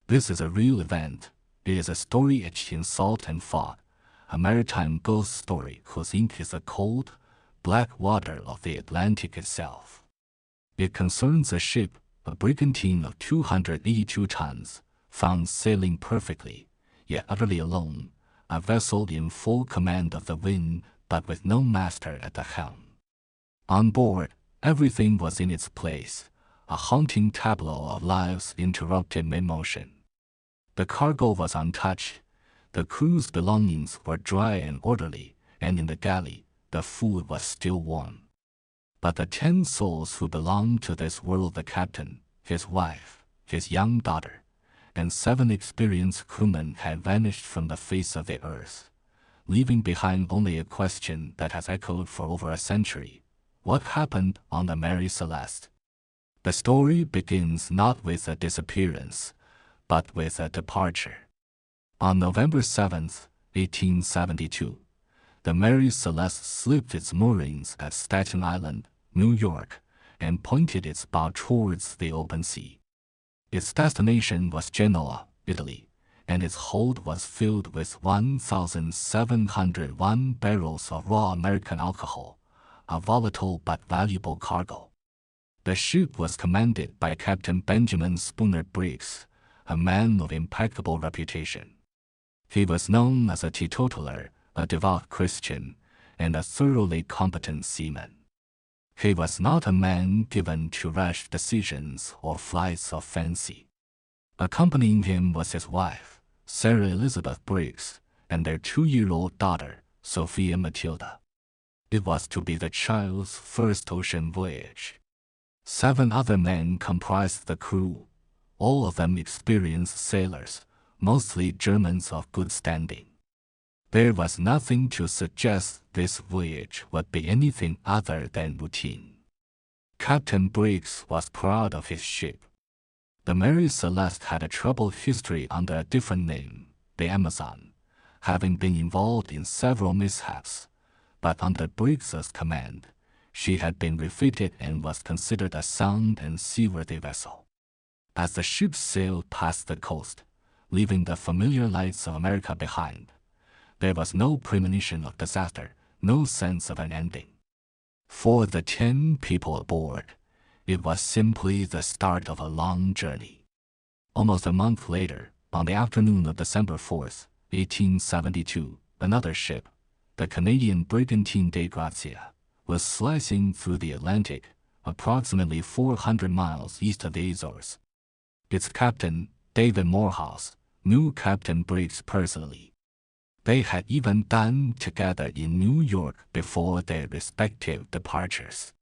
This is a real event. It is a story etched in salt and fog, a maritime ghost story whose ink is the cold, black water of the Atlantic itself. It concerns a ship, a brigantine of 282 tons, found sailing perfectly, yet utterly alone, a vessel in full command of the wind but with no master at the helm. On board, everything was in its place, a haunting tableau of lives interrupted mid-motion. The cargo was untouched, the crew's belongings were dry and orderly, and in the galley, the food was still warm. But the 10 souls who belonged to this world, the captain, his wife, his young daughter, and 7 experienced crewmen had vanished from the face of the earth, leaving behind only a question that has echoed for over a century. What happened on the Mary Celeste? The story begins not with a disappearance, but with a departure. On November 7, 1872, the Mary Celeste slipped its moorings at Staten Island, New York, and pointed its bow towards the open sea. Its destination was Genoa, Italy, and its hold was filled with 1,701 barrels of raw American alcohol, a volatile but valuable cargo. The ship was commanded by Captain Benjamin Spooner Briggs, a man of impeccable reputation. He was known as a teetotaler, a devout Christian, and a thoroughly competent seaman. He was not a man given to rash decisions or flights of fancy. Accompanying him was his wife, Sarah Elizabeth Briggs, and their 2-year-old daughter, Sophia Matilda. It was to be the child's first ocean voyage. 7 other men comprised the crew, all of them experienced sailors, mostly Germans of good standing. There was nothing to suggest this voyage would be anything other than routine. Captain Briggs was proud of his ship. The Mary Celeste had a troubled history under a different name, the Amazon, having been involved in several mishaps, but under Briggs's command, she had been refitted and was considered a sound and seaworthy vessel. As the ship sailed past the coast, leaving the familiar lights of America behind, there was no premonition of disaster, no sense of an ending. For the 10 people aboard, it was simply the start of a long journey. Almost a month later, on the afternoon of December 4, 1872, another ship, the Canadian brigantine Dei Grazia, was slicing through the Atlantic, approximately 400 miles east of the Azores. Its captain, David Morehouse, knew Captain Briggs personally. They had even dined together in New York before their respective departures.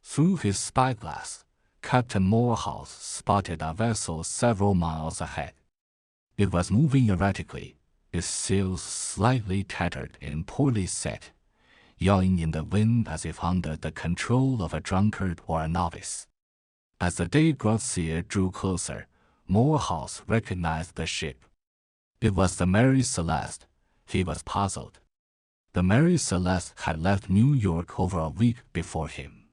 Through his spyglass, Captain Morehouse spotted a vessel several miles ahead. It was moving erratically, its sails slightly tattered and poorly set, yawing in the wind as if under the control of a drunkard or a novice. As the Dei Grazia drew closer, Morehouse recognized the ship. It was the Mary Celeste. He was puzzled. The Mary Celeste had left New York over a week before him.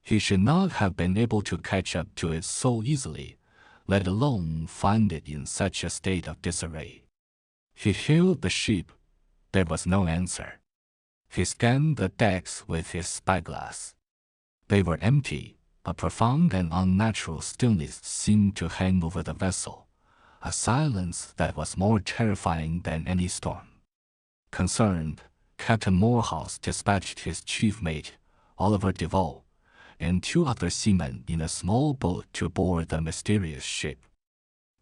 He should not have been able to catch up to it so easily, let alone find it in such a state of disarray. He hailed the ship. There was no answer. He scanned the decks with his spyglass. They were empty. A profound and unnatural stillness seemed to hang over the vessel, a silence that was more terrifying than any storm. Concerned, Captain Morehouse dispatched his chief mate, Oliver DeVoe, and 2 other seamen in a small boat to board the mysterious ship.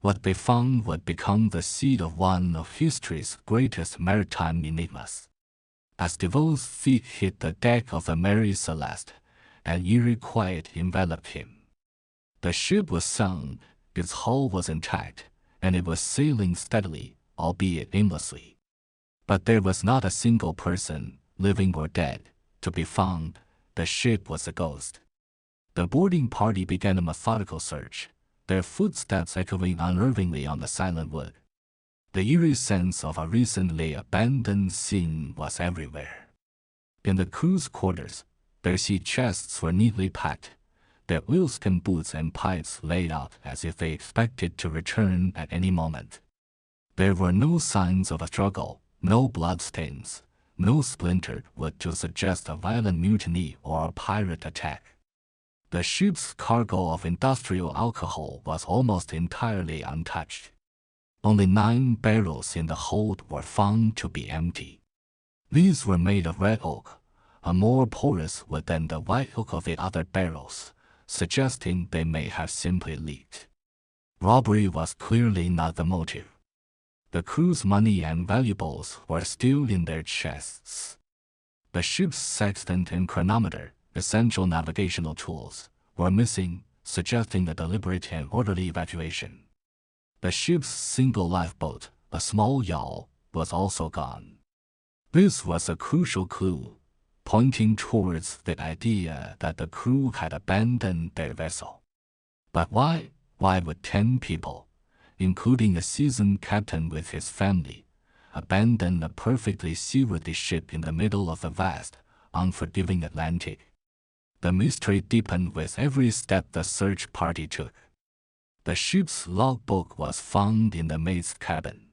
What they found would become the seed of one of history's greatest maritime enigmas. As DeVoe's feet hit the deck of the Mary Celeste, an eerie quiet enveloped him. The ship was sound, its hull was intact, and it was sailing steadily, albeit aimlessly. But there was not a single person, living or dead, to be found. The ship was a ghost. The boarding party began a methodical search, their footsteps echoing unnervingly on the silent wood. The eerie sense of a recently abandoned scene was everywhere. In the crew's quarters, their sea chests were neatly packed, their oilskin boots and pipes laid out as if they expected to return at any moment. There were no signs of a struggle, no bloodstains, no splintered wood to suggest a violent mutiny or a pirate attack. The ship's cargo of industrial alcohol was almost entirely untouched. Only 9 barrels in the hold were found to be empty. These were made of red oak, a more porous wood than the white oak of the other barrels, suggesting they may have simply leaked. Robbery was clearly not the motive. The crew's money and valuables were still in their chests. The ship's sextant and chronometer, essential navigational tools, were missing, suggesting a deliberate and orderly evacuation. The ship's single lifeboat, a small yawl, was also gone. This was a crucial clue, pointing towards the idea that the crew had abandoned their vessel. But why? Why would 10 people, including a seasoned captain with his family, abandon a perfectly seaworthy ship in the middle of the vast, unforgiving Atlantic? The mystery deepened with every step the search party took. The ship's logbook was found in the mate's cabin.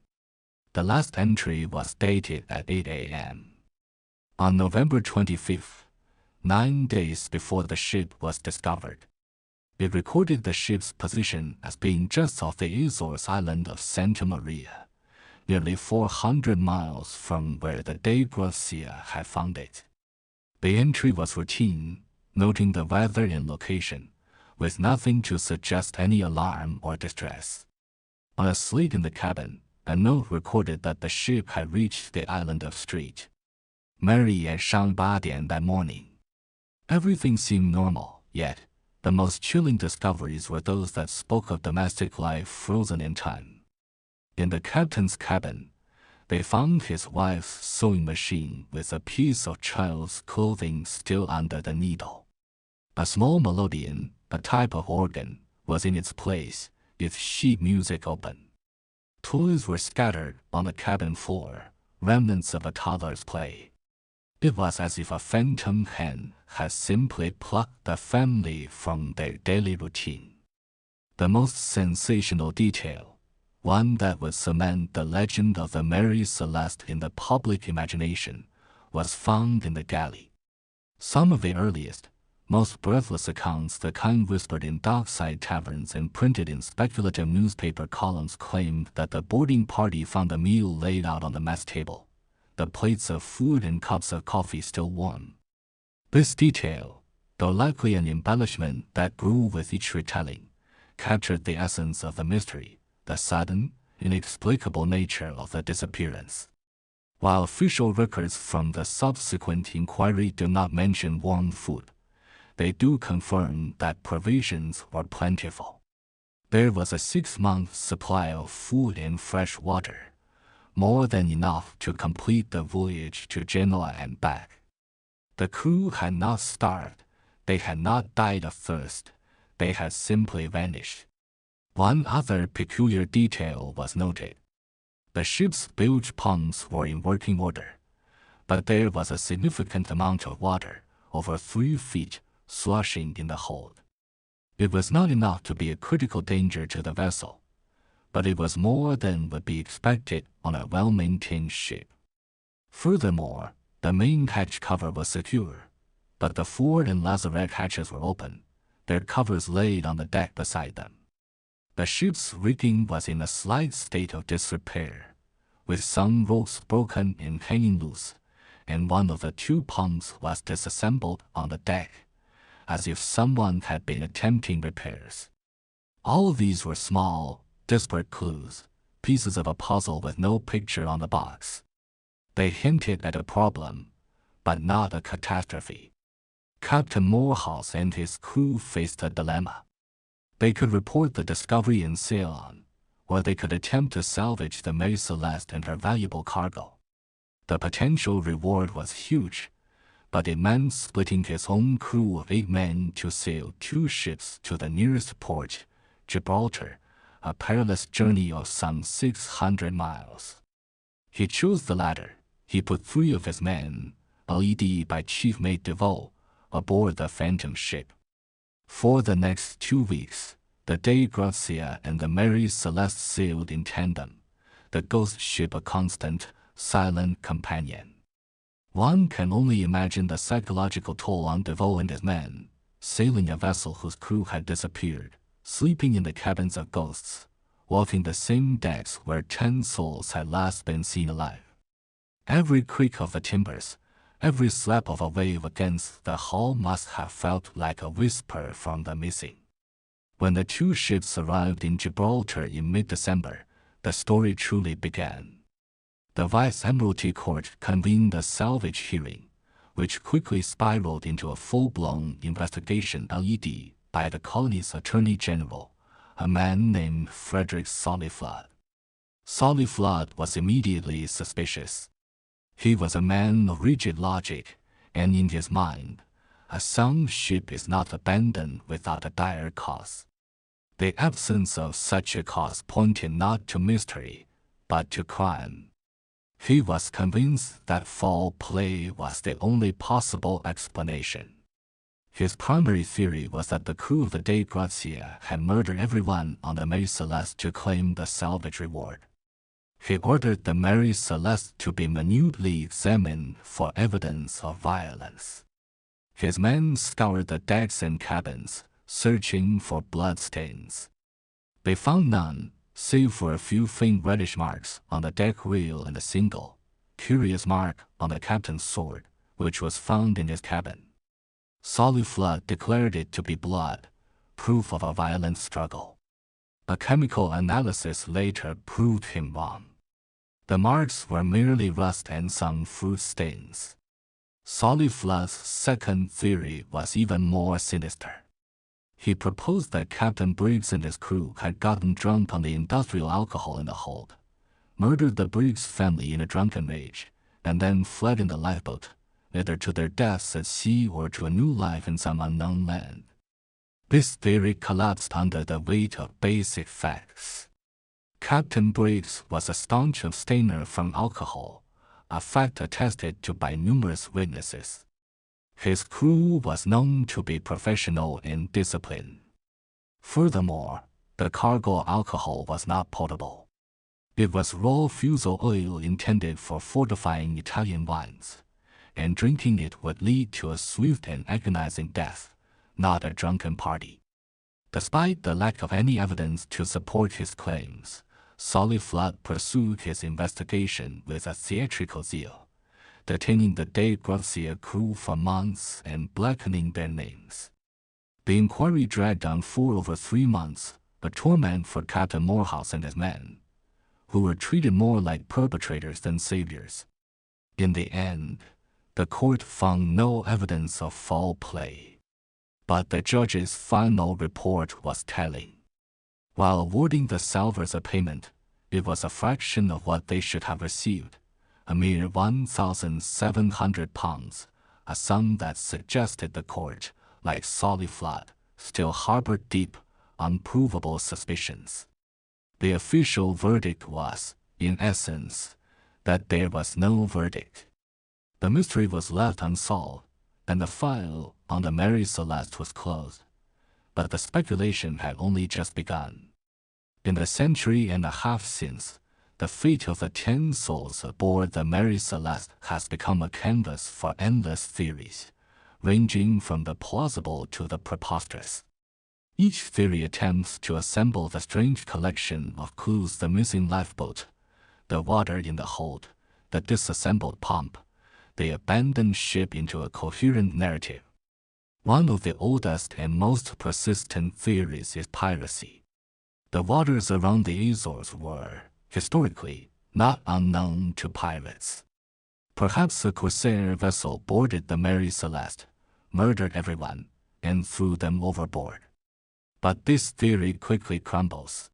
The last entry was dated at 8 a.m. On November 25th, 9 days before the ship was discovered. It recorded the ship's position as being just off the Azores island of Santa Maria, nearly 400 miles from where the De Gracia had found it. The entry was routine, noting the weather and location, with nothing to suggest any alarm or distress. On a slate in the cabin, a note recorded that the ship had reached the island of Street Mary at 8点 that morning. Everything seemed normal, yet the most chilling discoveries were those that spoke of domestic life frozen in time. In the captain's cabin, they found his wife's sewing machine with a piece of child's clothing still under the needle. A small melodeon, a type of organ, was in its place, its sheet music open. Toys were scattered on the cabin floor, remnants of a toddler's play. It was as if a phantom hand had simply plucked the family from their daily routine. The most sensational detail, one that would cement the legend of the Mary Celeste in the public imagination, was found in the galley. Some of the earliest, most breathless accounts, the kind whispered in dockside taverns and printed in speculative newspaper columns, claimed that the boarding party found the meal laid out on the mess table, the plates of food and cups of coffee still warm. This detail, though likely an embellishment that grew with each retelling, captured the essence of the mystery, the sudden, inexplicable nature of the disappearance. While official records from the subsequent inquiry do not mention warm food, they do confirm that provisions were plentiful. There was a 6-month supply of food and fresh water, more than enough to complete the voyage to Genoa and back. The crew had not starved, they had not died of thirst, they had simply vanished. One other peculiar detail was noted. The ship's bilge pumps were in working order, but there was a significant amount of water, over 3 feet, sloshing in the hold. It was not enough to be a critical danger to the vessel, but it was more than would be expected on a well-maintained ship. Furthermore, the main hatch cover was secure, but the forward and lazarette hatches were open, their covers laid on the deck beside them. The ship's rigging was in a slight state of disrepair, with some ropes broken and hanging loose, and one of the 2 pumps was disassembled on the deck, as if someone had been attempting repairs. All of these were small, disparate clues, pieces of a puzzle with no picture on the box. They hinted at a problem, but not a catastrophe. Captain Morehouse and his crew faced a dilemma. They could report the discovery and sail on, or they could attempt to salvage the Mary Celeste and her valuable cargo. The potential reward was huge, but it meant splitting his own crew of 8 men to sail 2 ships to the nearest port, Gibraltar, a perilous journey of some 600 miles. He chose the latter. He put 3 of his men, led by Chief Mate Debora, aboard the phantom ship. For the next 2 weeks, the Dei Gracia and the Mary Celeste sailed in tandem, the ghost ship a constant, silent companion. One can only imagine the psychological toll on Debora and his men, sailing a vessel whose crew had disappeared, sleeping in the cabins of ghosts, walking the same decks where 10 souls had last been seen alive. Every creak of the timbers, every slap of a wave against the hull must have felt like a whisper from the missing. When the 2 ships arrived in Gibraltar in mid-December, the story truly began. The Vice-Admiralty Court convened a salvage hearing, which quickly spiraled into a full-blown investigation led by the colony's Attorney General, a man named Frederick Sollyflood. Sollyflood was immediately suspicious. He was a man of rigid logic, and in his mind, a sunk ship is not abandoned without a dire cause. The absence of such a cause pointed not to mystery, but to crime. He was convinced that foul play was the only possible explanation. His primary theory was that the crew of the Dei Gracia had murdered everyone on the Mary Celeste to claim the salvage reward. He ordered the Mary Celeste to be minutely examined for evidence of violence. His men scoured the decks and cabins, searching for bloodstains. They found none, save for a few faint reddish marks on the deck rail and a single, curious mark on the captain's sword, which was found in his cabin. Sollyflood declared it to be blood, proof of a violent struggle. A chemical analysis later proved him wrong. The marks were merely rust and some fruit stains. Sollyflood's second theory was even more sinister. He proposed that Captain Briggs and his crew had gotten drunk on the industrial alcohol in the hold, murdered the Briggs family in a drunken rage, and then fled in the lifeboat, either to their deaths at sea or to a new life in some unknown land. This theory collapsed under the weight of basic facts. Captain Briggs was a staunch abstainer from alcohol, a fact attested to by numerous witnesses. His crew was known to be professional and disciplined. Furthermore, the cargo alcohol was not potable. It was raw fusel oil intended for fortifying Italian wines, and drinking it would lead to a swift and agonizing death, not a drunken party. Despite the lack of any evidence to support his claims, Sollyflood pursued his investigation with a theatrical zeal, detaining the Dei Gracia crew for months and blackening their names. The inquiry dragged on for over 3 months, a torment for Captain Morehouse and his men, who were treated more like perpetrators than saviors. In the end, the court found no evidence of foul play. But the judge's final report was telling. While awarding the salvors a payment, it was a fraction of what they should have received, a mere £1,700, a sum that suggested the court, like Sollyflood, still harbored deep, unprovable suspicions. The official verdict was, in essence, that there was no verdict. The mystery was left unsolved, and the file on the Mary Celeste was closed. But the speculation had only just begun. In the century and a half since, the fate of the 10 souls aboard the Mary Celeste has become a canvas for endless theories, ranging from the plausible to the preposterous. Each theory attempts to assemble the strange collection of clues: the missing lifeboat, the water in the hold, the disassembled pump, the abandoned ship into a coherent narrative. One of the oldest and most persistent theories is piracy. The waters around the Azores were, historically, not unknown to pirates. Perhaps a corsair vessel boarded the Mary Celeste, murdered everyone, and threw them overboard. But this theory quickly crumbles.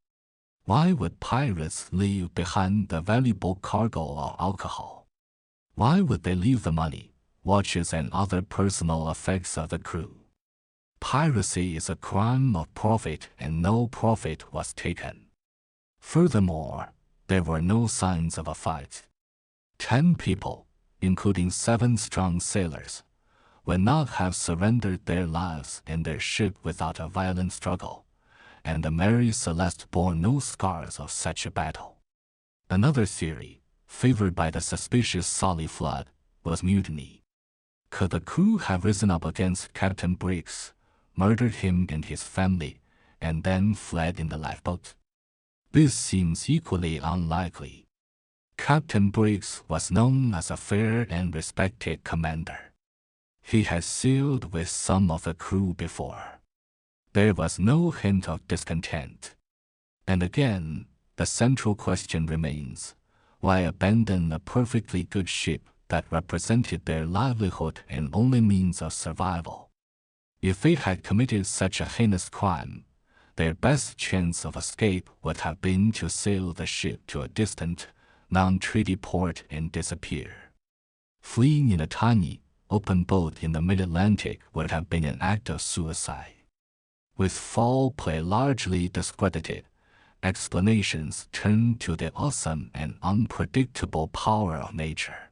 Why would pirates leave behind the valuable cargo of alcohol? Why would they leave the money, watches, and other personal effects of the crew? Piracy is a crime of profit, and no profit was taken. Furthermore, there were no signs of a fight. 10 people, including 7 strong sailors, would not have surrendered their lives and their ship without a violent struggle, and the Mary Celeste bore no scars of such a battle. Another theory, favored by the suspicious Solly Flood, was mutiny. Could the crew have risen up against Captain Briggs, murdered him and his family, and then fled in the lifeboat? This seems equally unlikely. Captain Briggs was known as a fair and respected commander. He had sailed with some of the crew before. There was no hint of discontent. And again, the central question remains, why abandon a perfectly good ship that represented their livelihood and only means of survival? If they had committed such a heinous crime, their best chance of escape would have been to sail the ship to a distant, non-treaty port and disappear. Fleeing in a tiny, open boat in the mid-Atlantic would have been an act of suicide. With foul play largely discredited, explanations turn to the awesome and unpredictable power of nature.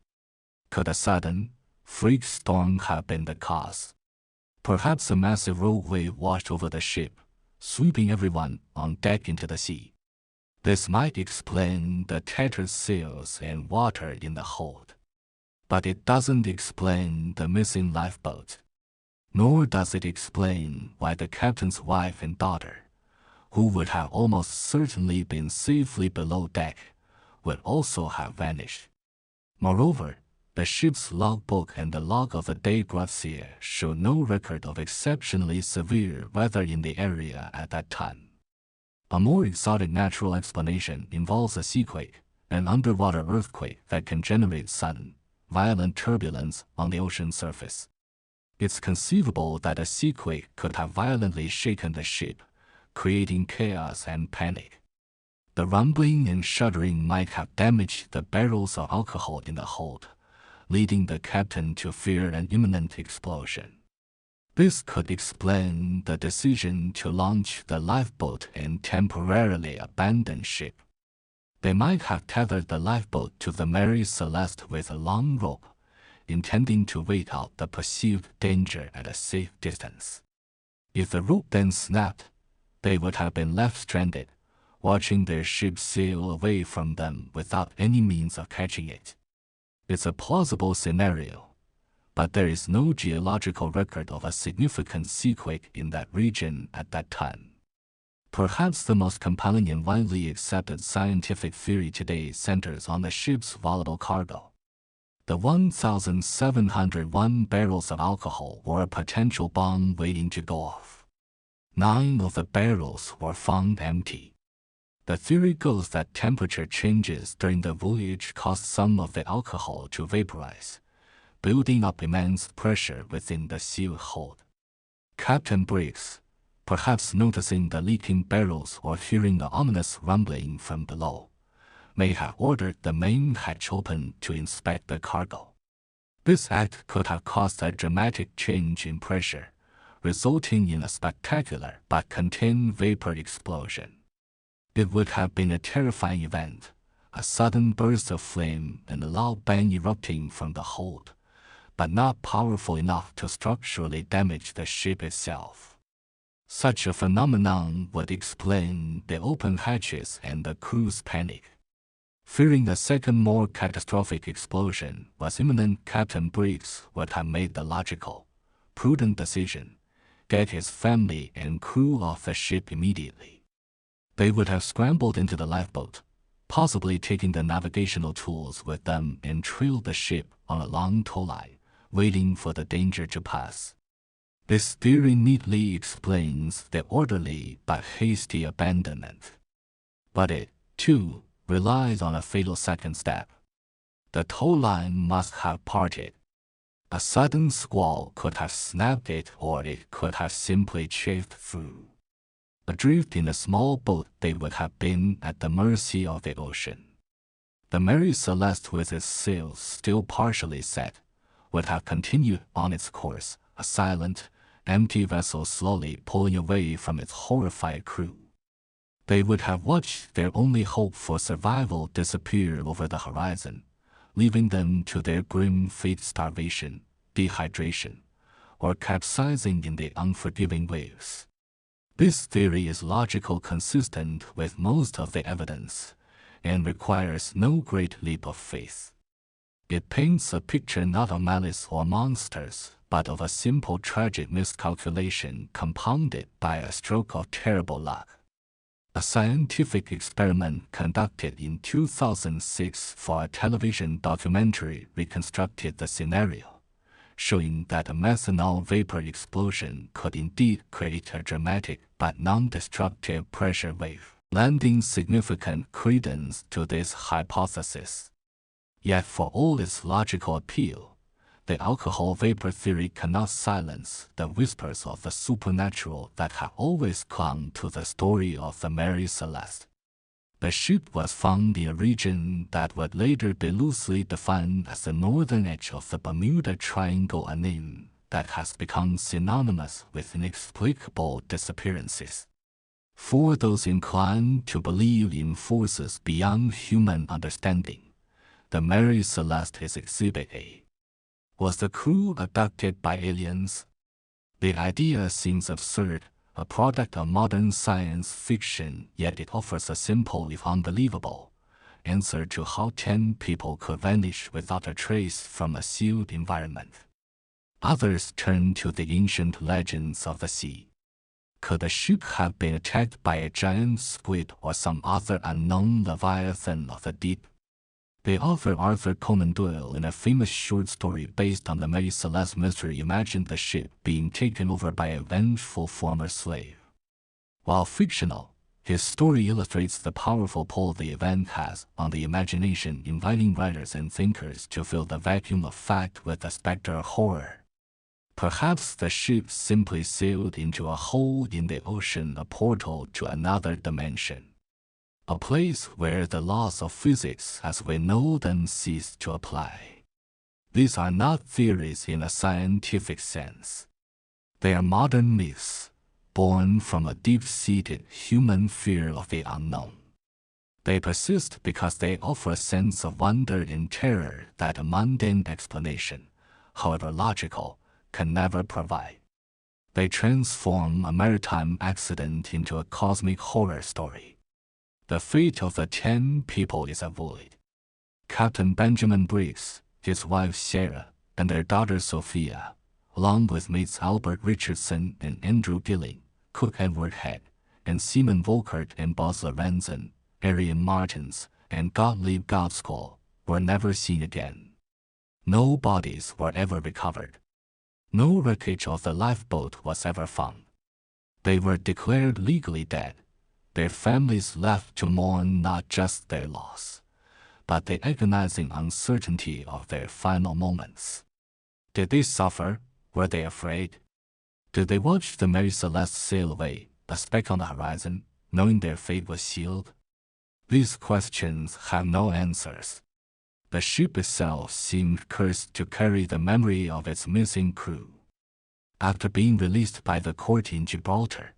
Could a sudden, freak storm have been the cause? Perhaps a massive rogue wave washed over the ship, sweeping everyone on deck into the sea. This might explain the tattered sails and water in the hold. But it doesn't explain the missing lifeboat. Nor does it explain why the captain's wife and daughter, who would have almost certainly been safely below deck, would also have vanished. Moreover, the ship's logbook and the log of the Dei Grazie show no record of exceptionally severe weather in the area at that time. A more exotic natural explanation involves a seaquake, an underwater earthquake that can generate sudden, violent turbulence on the ocean surface. It's conceivable that a seaquake could have violently shaken the ship, creating chaos and panic. The rumbling and shuddering might have damaged the barrels of alcohol in the hold, leading the captain to fear an imminent explosion. This could explain the decision to launch the lifeboat and temporarily abandon ship. They might have tethered the lifeboat to the Mary Celeste with a long rope, intending to wait out the perceived danger at a safe distance. If the rope then snapped, they would have been left stranded, watching their ship sail away from them without any means of catching it. It's a plausible scenario, but there is no geological record of a significant seaquake in that region at that time. Perhaps the most compelling and widely accepted scientific theory today centers on the ship's volatile cargo. The 1,701 barrels of alcohol were a potential bomb waiting to go off. 9 of the barrels were found empty. The theory goes that temperature changes during the voyage caused some of the alcohol to vaporize, building up immense pressure within the sealed hold. Captain Briggs, perhaps noticing the leaking barrels or hearing the ominous rumbling from below, may have ordered the main hatch open to inspect the cargo. This act could have caused a dramatic change in pressure, resulting in a spectacular but contained vapor explosion. It would have been a terrifying event, a sudden burst of flame and a loud bang erupting from the hold, but not powerful enough to structurally damage the ship itself. Such a phenomenon would explain the open hatches and the crew's panic. Fearing a second more catastrophic explosion was imminent, Captain Briggs would have made the logical, prudent decision: get his family and crew off the ship immediately. They would have scrambled into the lifeboat, possibly taking the navigational tools with them, and trailed the ship on a long tow line, waiting for the danger to pass. This theory neatly explains the orderly but hasty abandonment. But it, too, relies on a fatal second step. The tow line must have parted. A sudden squall could have snapped it, or it could have simply chafed through. Adrift in a small boat, they would have been at the mercy of the ocean. The Mary Celeste, with its sails still partially set, would have continued on its course, a silent, empty vessel slowly pulling away from its horrified crew. They would have watched their only hope for survival disappear over the horizon, leaving them to their grim fate: starvation, dehydration, or capsizing in the unforgiving waves. This theory is logically consistent with most of the evidence and requires no great leap of faith. It paints a picture not of malice or monsters, but of a simple tragic miscalculation compounded by a stroke of terrible luck. A scientific experiment conducted in 2006 for a television documentary reconstructed the scenario, showing that a methanol vapor explosion could indeed create a dramatic but non-destructive pressure wave, lending significant credence to this hypothesis. Yet for all its logical appeal, the alcohol vapor theory cannot silence the whispers of the supernatural that have always clung to the story of the Mary Celeste. The ship was found in a region that would later be loosely defined as the northern edge of the Bermuda Triangle, a name that has become synonymous with inexplicable disappearances. For those inclined to believe in forces beyond human understanding, the Mary Celeste is Exhibit A. Was the crew abducted by aliens? The idea seems absurd, a product of modern science fiction, yet it offers a simple, if unbelievable, answer to how 10 people could vanish without a trace from a sealed environment. Others turn to the ancient legends of the sea. Could the ship have been attacked by a giant squid or some other unknown leviathan of the deep? The author Arthur Conan Doyle, in a famous short story based on the Mary Celeste mystery, imagined the ship being taken over by a vengeful former slave. While fictional, his story illustrates the powerful pull the event has on the imagination, inviting writers and thinkers to fill the vacuum of fact with a specter of horror. Perhaps the ship simply sailed into a hole in the ocean, a portal to another dimension. A place where the laws of physics as we know them cease to apply. These are not theories in a scientific sense. They are modern myths, born from a deep-seated human fear of the unknown. They persist because they offer a sense of wonder and terror that a mundane explanation, however logical, can never provide. They transform a maritime accident into a cosmic horror story. The fate of the 10 people is a void. Captain Benjamin Briggs, his wife Sarah, and their daughter Sophia, along with mates Albert Richardson and Andrew Gilling, cook Edward Head, and Seaman Volkert and Buzz Lorenzen, Arian Martins, and Gottlieb Godskol, were never seen again. No bodies were ever recovered. No wreckage of the lifeboat was ever found. They were declared legally dead, their families left to mourn not just their loss, but the agonizing uncertainty of their final moments. Did they suffer? Were they afraid? Did they watch the Mary Celeste sail away, a speck on the horizon, knowing their fate was sealed? These questions have no answers. The ship itself seemed cursed to carry the memory of its missing crew. After being released by the court in Gibraltar,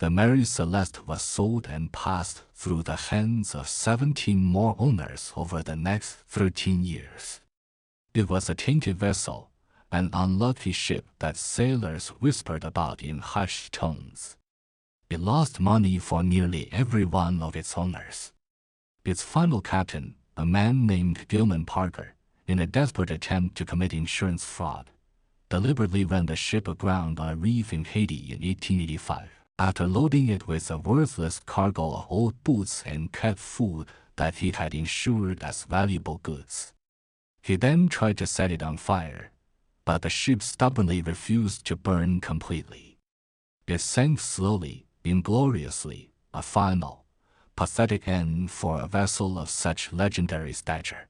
the Mary Celeste was sold and passed through the hands of 17 more owners over the next 13 years. It was a tainted vessel, an unlucky ship that sailors whispered about in hushed tones. It lost money for nearly every one of its owners. Its final captain, a man named Gilman Parker, in a desperate attempt to commit insurance fraud, deliberately ran the ship aground on a reef in Haiti in 1885. After loading it with a worthless cargo of old boots and cat food that he had insured as valuable goods. He then tried to set it on fire, but the ship stubbornly refused to burn completely. It sank slowly, ingloriously, a final, pathetic end for a vessel of such legendary stature.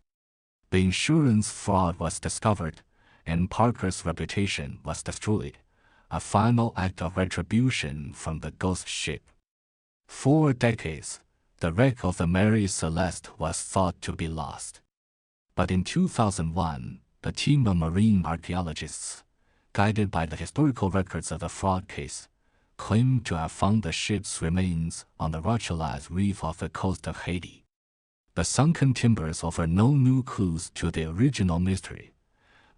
The insurance fraud was discovered, and Parker's reputation was destroyed, a final act of retribution from the ghost ship. For decades, the wreck of the Mary Celeste was thought to be lost. But in 2001, a team of marine archaeologists, guided by the historical records of the fraud case, claimed to have found the ship's remains on the Rochelize reef off the coast of Haiti. The sunken timbers offer no new clues to the original mystery,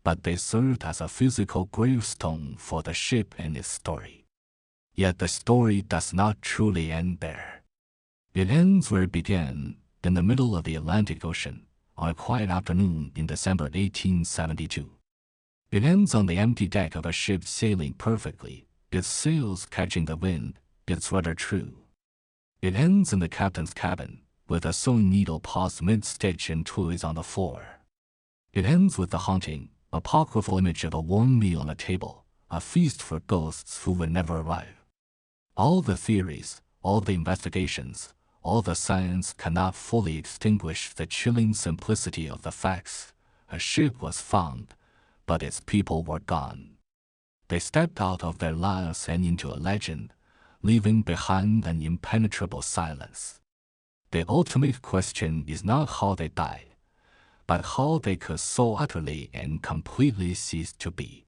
but they served as a physical gravestone for the ship and its story. Yet the story does not truly end there. It ends where it began, in the middle of the Atlantic Ocean, on a quiet afternoon in December 1872. It ends on the empty deck of a ship sailing perfectly, its sails catching the wind, its rudder true. It ends in the captain's cabin, with a sewing needle paused mid-stitch and toys on the floor. It ends with the haunting, apocryphal image of a warm meal on a table, a feast for ghosts who would never arrive. All the theories, all the investigations, all the science cannot fully extinguish the chilling simplicity of the facts. A ship was found, but its people were gone. They stepped out of their lives and into a legend, leaving behind an impenetrable silence. The ultimate question is not how they died, but how they could so utterly and completely cease to be.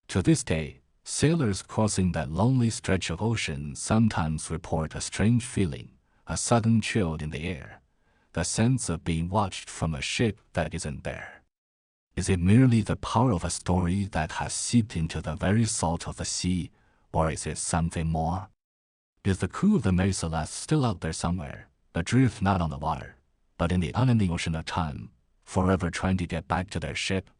To this day, sailors crossing that lonely stretch of ocean sometimes report a strange feeling, a sudden chill in the air, the sense of being watched from a ship that isn't there. Is it merely the power of a story that has seeped into the very salt of the sea, or is it something more? Is the crew of the Mary Celeste still out there somewhere, adrift not on the water, but in the unending ocean of time, forever trying to get back to their ship?